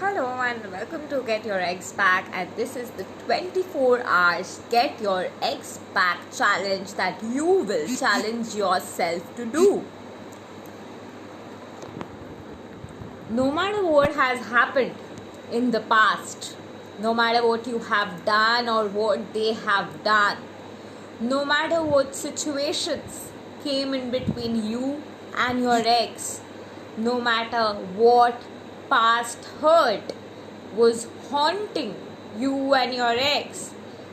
Hello and welcome to Get Your Eggs Back, and this is the 24 hours Get Your Eggs Back challenge that you will challenge yourself to do. No matter what has happened in the past, no matter what you have done or what they have done, no matter what situations came in between you and your ex, no matter what past hurt was haunting you and your ex,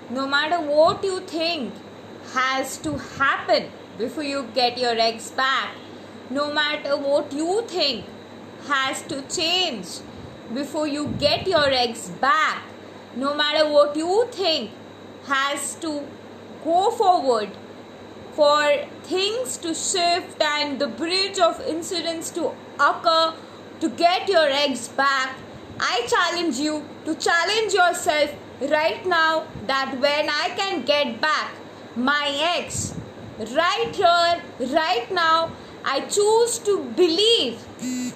no matter what you think has to happen before you get your ex back, no matter what you think has to change before you get your ex back, no matter what you think has to go forward for things to shift and the bridge of incidents to occur to get your ex back, I challenge you to challenge yourself right now that when I can get back my ex, right here, right now, I choose to believe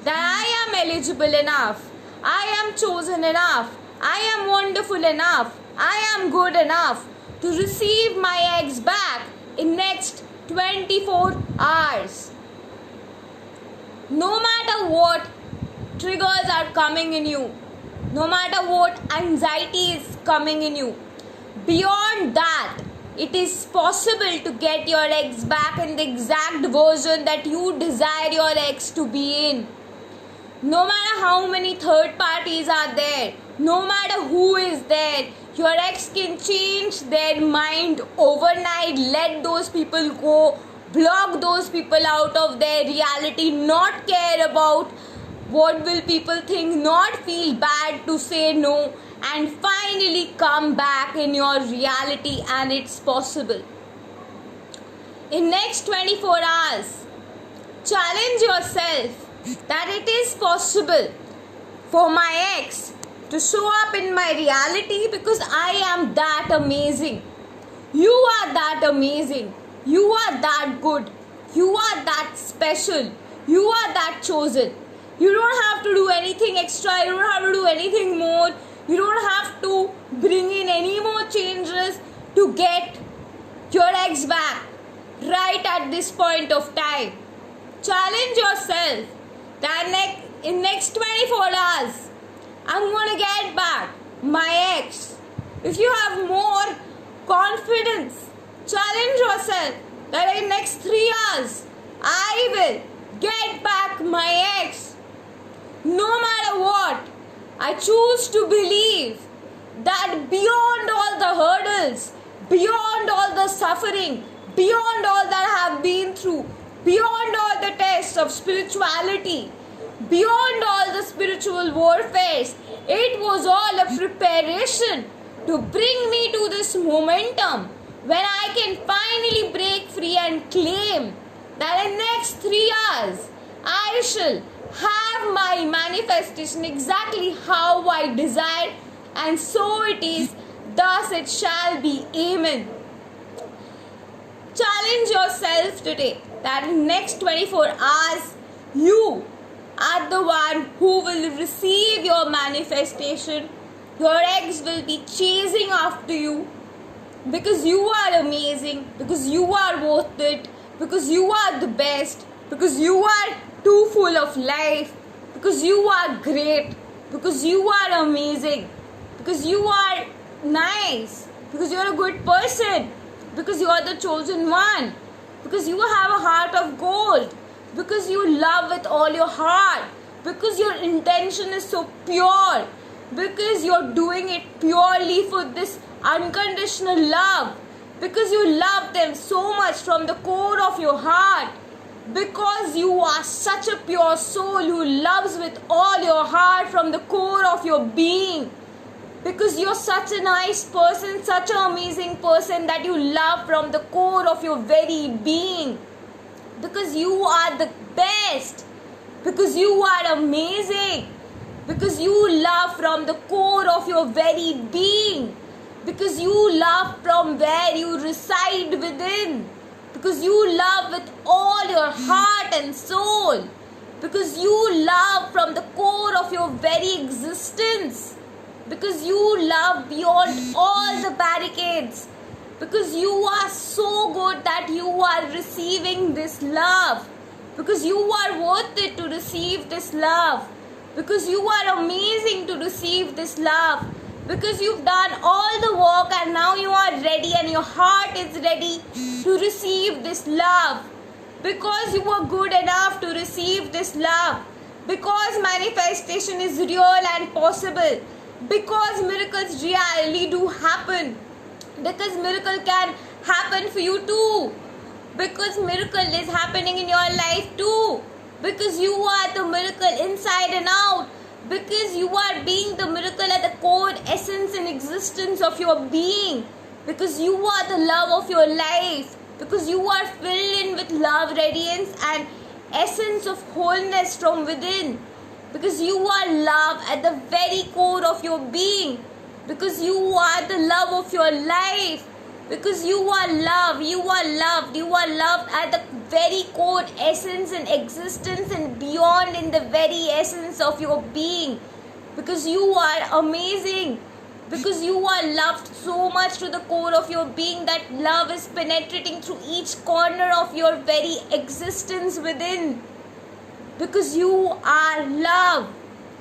that I am eligible enough, I am chosen enough, I am wonderful enough, I am good enough to receive my ex back in next 24 hours. No matter what triggers are coming in you, no matter what anxiety is coming in you, beyond that, it is possible to get your ex back in the exact version that you desire your ex to be in. No matter how many third parties are there, no matter who is there, your ex can change their mind overnight. Let those people go, block those people out of their reality, not care about what will people think, not feel bad to say no, and finally come back in your reality, and it's possible. In next 24 hours, challenge yourself that it is possible for my ex to show up in my reality because I am that amazing. You are that amazing. You are that good. You are that special. You are that chosen. You don't have to do anything extra. You don't have to do anything more. You don't have to bring in any more changes to get your ex back right at this point of time. Challenge yourself that in next 24 hours, I'm going to get back my ex. If you have more confidence, challenge yourself that in next 3 hours, I will get back my ex. No matter what, I choose to believe that beyond all the hurdles, beyond all the suffering, beyond all that I have been through, beyond all the tests of spirituality, beyond all the spiritual warfares, it was all a preparation to bring me to this momentum when I can finally break free and claim that in next 3 hours, I shall have my manifestation exactly how I desire, and so it is, thus it shall be. Amen. Challenge yourself today that in next 24 hours, you are the one who will receive your manifestation. Your ex will be chasing after you because you are amazing, because you are worth it, because you are the best, because you are too full of life, because you are great, because you are amazing, because you are nice, because you are a good person, because you are the chosen one, because you have a heart of gold, because you love with all your heart, because your intention is so pure, because you're doing it purely for this unconditional love, because you love them so much from the core of your heart, because you are such a pure soul who loves with all your heart from the core of your being, because you're such a nice person, such an amazing person that you love from the core of your very being, because you are the best, because you are amazing, because you love from the core of your very being, because you love from where you reside within, because you love with all your heart and soul, because you love from the core of your very existence, because you love beyond all the barricades, because you are so good that you are receiving this love, because you are worth it to receive this love, because you are amazing to receive this love, because you've done all the work and now you are ready and your heart is ready to receive this love, because you are good enough to receive this love, because manifestation is real and possible, because miracles really do happen, because miracle can happen for you too, because miracle is happening in your life too, because you are the miracle inside and out, because you are being the miracle at the core essence and existence of your being, because you are the love of your life, because you are filled in with love, radiance and essence of wholeness from within, because you are love at the very core of your being, because you are the love of your life, because you are love, you are loved, you are loved at the very core essence and existence and beyond in the very essence of your being, because you are amazing, because you are loved so much to the core of your being that love is penetrating through each corner of your very existence within, because you are love,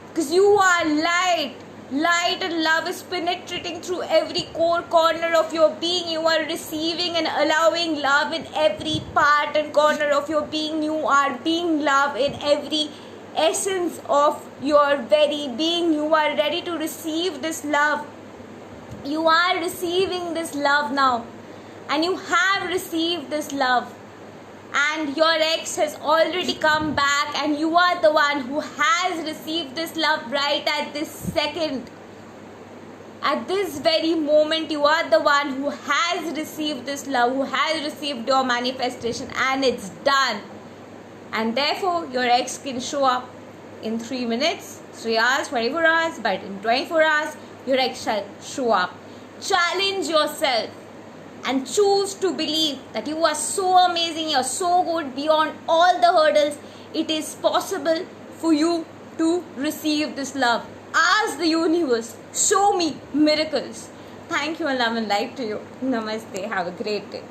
because you are light. Light and love is penetrating through every core corner of your being. You are receiving and allowing love in every part and corner of your being. You are being love in every essence of your very being. You are ready to receive this love. You are receiving this love now. And you have received this love. And your ex has already come back and you are the one who has received this love right at this second. At this very moment, you are the one who has received this love, who has received your manifestation, and it's done. And therefore, your ex can show up in 3 minutes, 3 hours, 24 hours, but in 24 hours, your ex shall show up. Challenge yourself. And choose to believe that you are so amazing, you are so good beyond all the hurdles. It is possible for you to receive this love. Ask the universe, show me miracles. Thank you and love and light to you. Namaste. Have a great day.